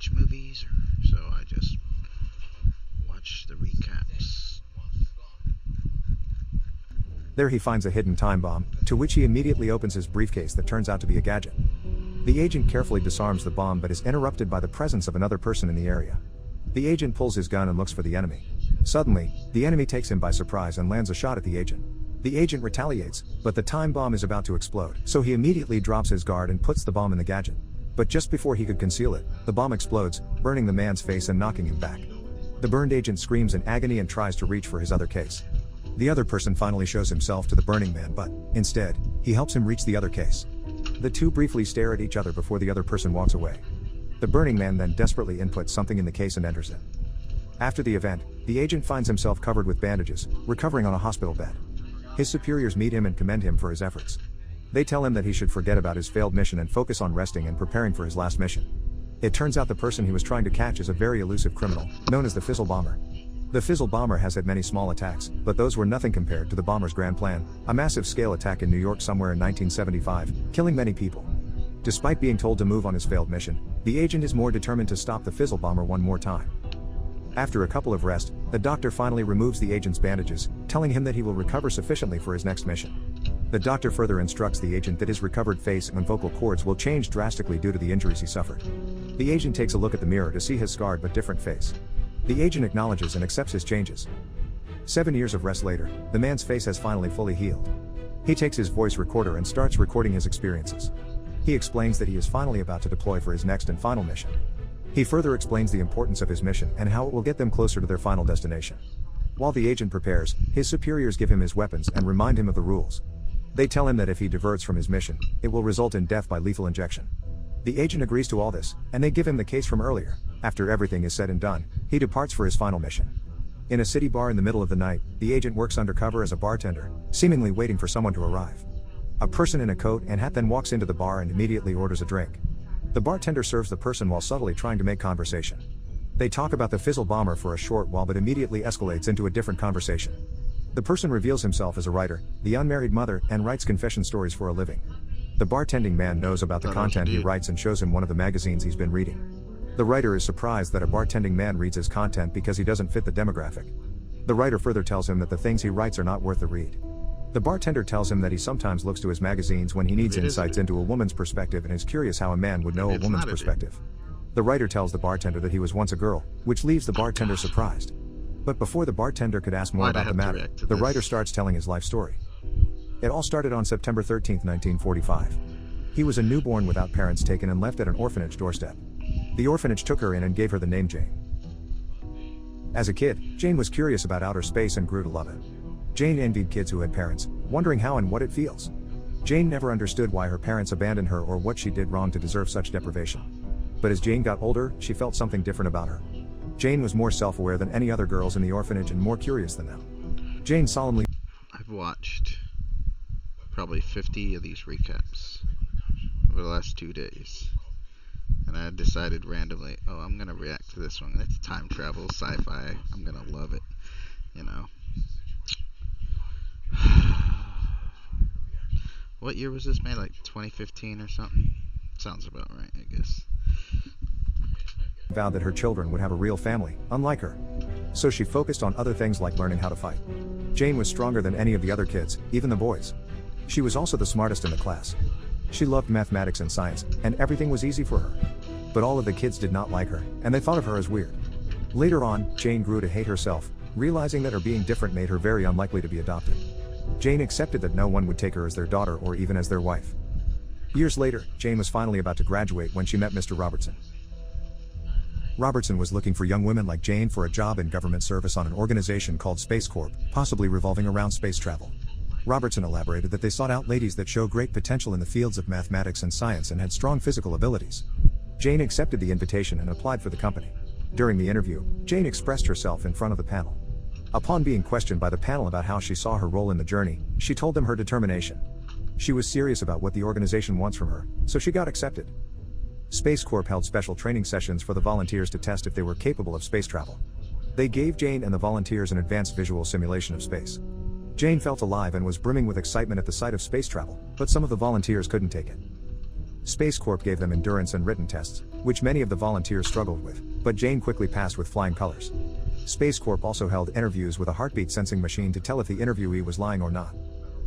watch movies, so I just watch the recaps. There he finds a hidden time bomb, to which he immediately opens his briefcase that turns out to be a gadget. The agent carefully disarms the bomb but is interrupted by the presence of another person in the area. The agent pulls his gun and looks for the enemy. Suddenly, the enemy takes him by surprise and lands a shot at the agent. The agent retaliates, but the time bomb is about to explode, so he immediately drops his guard and puts the bomb in the gadget. But just before he could conceal it, the bomb explodes, burning the man's face and knocking him back. The burned agent screams in agony and tries to reach for his other case. The other person finally shows himself to the burning man, but, instead, he helps him reach the other case. The two briefly stare at each other before the other person walks away. The burning man then desperately inputs something in the case and enters it. After the event, the agent finds himself covered with bandages, recovering on a hospital bed. His superiors meet him and commend him for his efforts. They tell him that he should forget about his failed mission and focus on resting and preparing for his last mission. It turns out the person he was trying to catch is a very elusive criminal, known as the Fizzle Bomber. The Fizzle Bomber has had many small attacks, but those were nothing compared to the bomber's grand plan, a massive scale attack in New York somewhere in 1975, killing many people. Despite being told to move on his failed mission, the agent is more determined to stop the Fizzle Bomber one more time. After a couple of rest, the doctor finally removes the agent's bandages, telling him that he will recover sufficiently for his next mission. The doctor further instructs the agent that his recovered face and vocal cords will change drastically due to the injuries he suffered. The agent takes a look at the mirror to see his scarred but different face. The agent acknowledges and accepts his changes. 7 years of rest later, the man's face has finally fully healed. He takes his voice recorder and starts recording his experiences. He explains that he is finally about to deploy for his next and final mission. He further explains the importance of his mission and how it will get them closer to their final destination. While the agent prepares, his superiors give him his weapons and remind him of the rules. They tell him that if he diverts from his mission, it will result in death by lethal injection. The agent agrees to all this, and they give him the case from earlier. After everything is said and done, he departs for his final mission. In a city bar in the middle of the night, the agent works undercover as a bartender, seemingly waiting for someone to arrive. A person in a coat and hat then walks into the bar and immediately orders a drink. The bartender serves the person while subtly trying to make conversation. They talk about the Fizzle Bomber for a short while but immediately escalates into a different conversation. The person reveals himself as a writer, the unmarried mother, and writes confession stories for a living. The bartending man knows about the content he writes and shows him one of the magazines he's been reading. The writer is surprised that a bartending man reads his content because he doesn't fit the demographic. The writer further tells him that the things he writes are not worth the read. The bartender tells him that he sometimes looks to his magazines when he needs insights into a woman's perspective and is curious how a man would know a woman's perspective. The writer tells the bartender that he was once a girl, which leaves the bartender surprised. But before the bartender could ask more about the matter, the writer starts telling his life story. It all started on September 13, 1945. He was a newborn without parents taken and left at an orphanage doorstep. The orphanage took her in and gave her the name Jane. As a kid, Jane was curious about outer space and grew to love it. Jane envied kids who had parents, wondering how and what it feels. Jane never understood why her parents abandoned her or what she did wrong to deserve such deprivation. But as Jane got older, she felt something different about her. Jane was more self-aware than any other girls in the orphanage and more curious than them. Jane solemnly... I've watched probably 50 of these recaps over the last 2 days. And I decided randomly, oh, I'm going to react to this one. It's time travel, sci-fi. I'm going to love it, you know. What year was this made? Like 2015 or something? Sounds about right, I guess. Vowed that her children would have a real family, unlike her. So she focused on other things like learning how to fight. Jane was stronger than any of the other kids, even the boys. She was also the smartest in the class. She loved mathematics and science, and everything was easy for her. But all of the kids did not like her, and they thought of her as weird. Later on, Jane grew to hate herself, realizing that her being different made her very unlikely to be adopted. Jane accepted that no one would take her as their daughter or even as their wife. Years later, Jane was finally about to graduate when she met Mr. Robertson. Robertson was looking for young women like Jane for a job in government service on an organization called Space Corp, possibly revolving around space travel. Robertson elaborated that they sought out ladies that show great potential in the fields of mathematics and science and had strong physical abilities. Jane accepted the invitation and applied for the company. During the interview, Jane expressed herself in front of the panel. Upon being questioned by the panel about how she saw her role in the journey, she told them her determination. She was serious about what the organization wants from her, so she got accepted. Space Corp held special training sessions for the volunteers to test if they were capable of space travel. They gave Jane and the volunteers an advanced visual simulation of space. Jane felt alive and was brimming with excitement at the sight of space travel, but some of the volunteers couldn't take it. Space Corp gave them endurance and written tests, which many of the volunteers struggled with, but Jane quickly passed with flying colors. Space Corp also held interviews with a heartbeat sensing machine to tell if the interviewee was lying or not.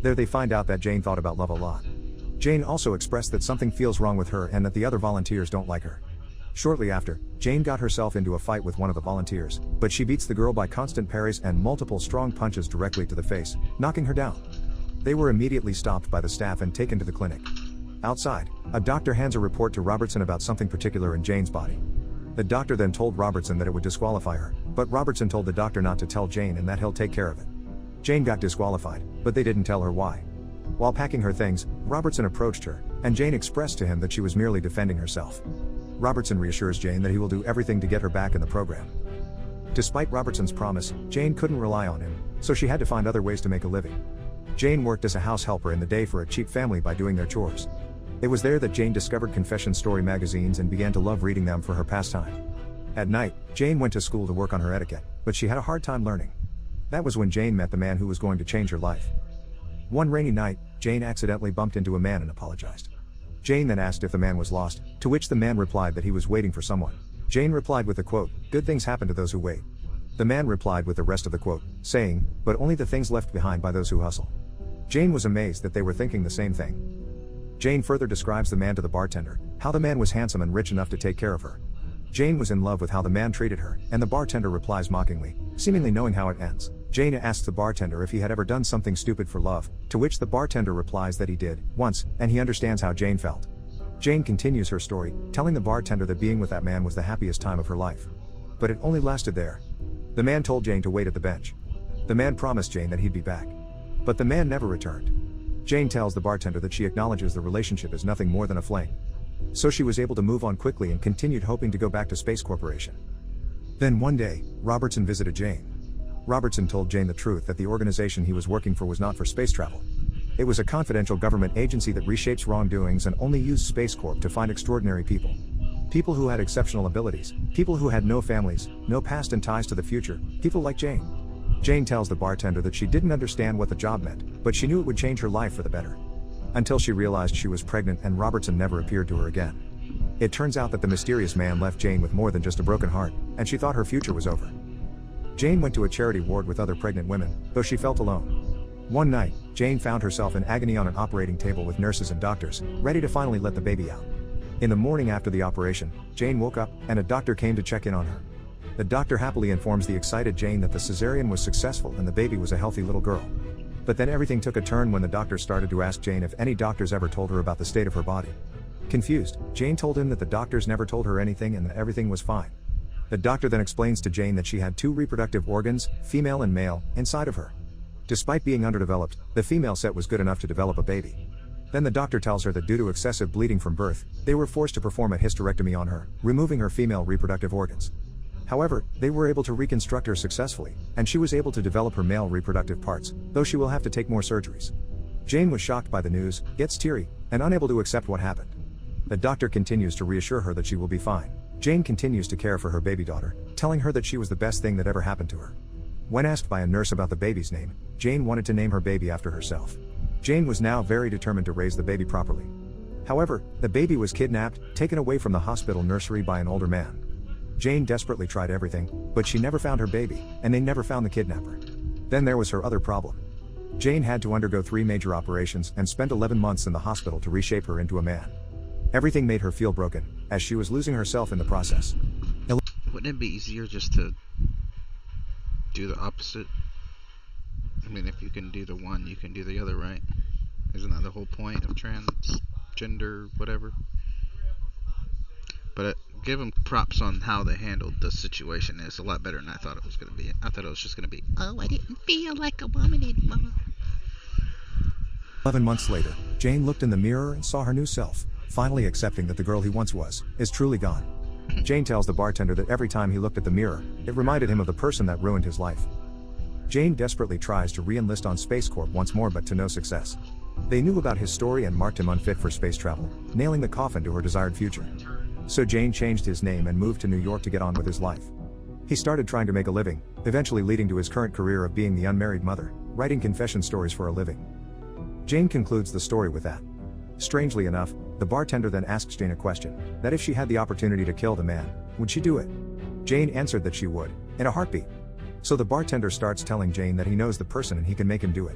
There they find out that Jane thought about love a lot. Jane also expressed that something feels wrong with her and that the other volunteers don't like her. Shortly after, Jane got herself into a fight with one of the volunteers, but she beats the girl by constant parries and multiple strong punches directly to the face, knocking her down. They were immediately stopped by the staff and taken to the clinic. Outside, a doctor hands a report to Robertson about something particular in Jane's body. The doctor then told Robertson that it would disqualify her, but Robertson told the doctor not to tell Jane and that he'll take care of it. Jane got disqualified, but they didn't tell her why. While packing her things, Robertson approached her, and Jane expressed to him that she was merely defending herself. Robertson reassures Jane that he will do everything to get her back in the program. Despite Robertson's promise, Jane couldn't rely on him, so she had to find other ways to make a living. Jane worked as a house helper in the day for a cheap family by doing their chores. It was there that Jane discovered confession story magazines and began to love reading them for her pastime. At night, Jane went to school to work on her etiquette, but she had a hard time learning. That was when Jane met the man who was going to change her life. One rainy night, Jane accidentally bumped into a man and apologized. Jane then asked if the man was lost, to which the man replied that he was waiting for someone. Jane replied with the quote, "Good things happen to those who wait." The man replied with the rest of the quote, saying, "But only the things left behind by those who hustle." Jane was amazed that they were thinking the same thing. Jane further describes the man to the bartender, how the man was handsome and rich enough to take care of her. Jane was in love with how the man treated her, and the bartender replies mockingly, seemingly knowing how it ends. Jane asks the bartender if he had ever done something stupid for love, to which the bartender replies that he did, once, and he understands how Jane felt. Jane continues her story, telling the bartender that being with that man was the happiest time of her life. But it only lasted there. The man told Jane to wait at the bench. The man promised Jane that he'd be back. But the man never returned. Jane tells the bartender that she acknowledges the relationship is nothing more than a fling. So she was able to move on quickly and continued hoping to go back to Space Corporation. Then one day, Robertson visited Jane. Robertson told Jane the truth that the organization he was working for was not for space travel. It was a confidential government agency that reshapes wrongdoings and only used Space Corp to find extraordinary people. People who had exceptional abilities, people who had no families, no past and ties to the future, people like Jane. Jane tells the bartender that she didn't understand what the job meant, but she knew it would change her life for the better. Until she realized she was pregnant and Robertson never appeared to her again. It turns out that the mysterious man left Jane with more than just a broken heart, and she thought her future was over. Jane went to a charity ward with other pregnant women, though she felt alone. One night, Jane found herself in agony on an operating table with nurses and doctors, ready to finally let the baby out. In the morning after the operation, Jane woke up, and a doctor came to check in on her. The doctor happily informs the excited Jane that the cesarean was successful and the baby was a healthy little girl. But then everything took a turn when the doctor started to ask Jane if any doctors ever told her about the state of her body. Confused, Jane told him that the doctors never told her anything and that everything was fine. The doctor then explains to Jane that she had two reproductive organs, female and male, inside of her. Despite being underdeveloped, the female set was good enough to develop a baby. Then the doctor tells her that due to excessive bleeding from birth, they were forced to perform a hysterectomy on her, removing her female reproductive organs. However, they were able to reconstruct her successfully, and she was able to develop her male reproductive parts, though she will have to take more surgeries. Jane was shocked by the news, gets teary, and unable to accept what happened. The doctor continues to reassure her that she will be fine. Jane continues to care for her baby daughter, telling her that she was the best thing that ever happened to her. When asked by a nurse about the baby's name, Jane wanted to name her baby after herself. Jane was now very determined to raise the baby properly. However, the baby was kidnapped, taken away from the hospital nursery by an older man. Jane desperately tried everything, but she never found her baby, and they never found the kidnapper. Then there was her other problem. Jane had to undergo 3 major operations and spent 11 months in the hospital to reshape her into a man. Everything made her feel broken, as she was losing herself in the process. Wouldn't it be easier just to do the opposite? I mean, if you can do the one, you can do the other, right? Isn't that the whole point of transgender, whatever? But give them props on how they handled the situation. It's a lot better than I thought it was going to be. I thought it was just going to be, oh, I didn't feel like a woman anymore. 11 months later, Jane looked in the mirror and saw her new self, finally accepting that the girl he once was, is truly gone. Jane tells the bartender that every time he looked at the mirror, it reminded him of the person that ruined his life. Jane desperately tries to re-enlist on Space Corp once more, but to no success. They knew about his story and marked him unfit for space travel, nailing the coffin to her desired future. So Jane changed his name and moved to New York to get on with his life. He started trying to make a living, eventually leading to his current career of being the unmarried mother, writing confession stories for a living. Jane concludes the story with that. Strangely enough, the The bartender then asks Jane a question, that if she had the opportunity to kill the man, would she do it? Jane answered that she would, in a heartbeat. So the bartender starts telling Jane that he knows the person and he can make him do it.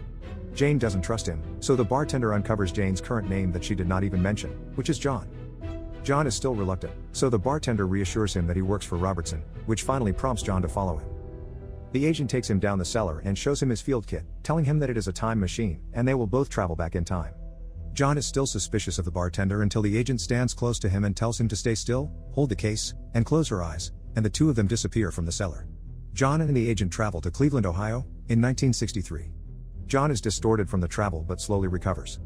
Jane doesn't trust him, so the bartender uncovers Jane's current name that she did not even mention, which is John. John is still reluctant, so the bartender reassures him that he works for Robertson, which finally prompts John to follow him. The agent takes him down the cellar and shows him his field kit, telling him that it is a time machine, and they will both travel back in time. John is still suspicious of the bartender until the agent stands close to him and tells him to stay still, hold the case, and close her eyes, and the two of them disappear from the cellar. John and the agent travel to Cleveland, Ohio, in 1963. John is distorted from the travel but slowly recovers.